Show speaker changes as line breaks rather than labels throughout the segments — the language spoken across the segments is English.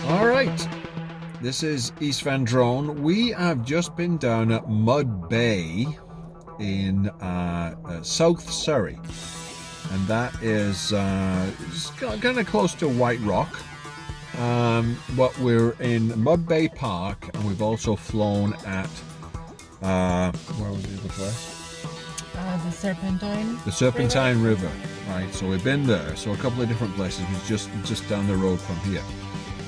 Alright, this is East Van Drone. We have just been down at Mud Bay in South Surrey, and that is kind of close to White Rock. But we're in Mud Bay Park, and we've also flown at where was the other place?
The Serpentine.
The Serpentine River. Right, so we've been there. So a couple of different places. We're just down the road from here.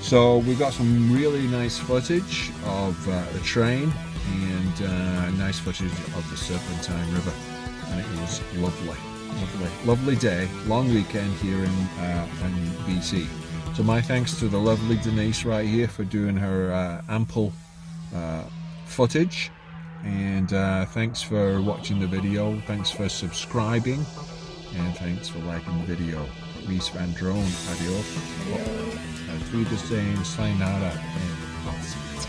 So we've got some really nice footage of the train and nice footage of the Serpentine River, and it was lovely day, long weekend here in BC. So my thanks to the lovely Denise right here for doing her ample footage, and thanks for watching the video, thanks for subscribing, and thanks for liking the video. East Van Drone, adios. Auf Wiedersehen, sayonara, and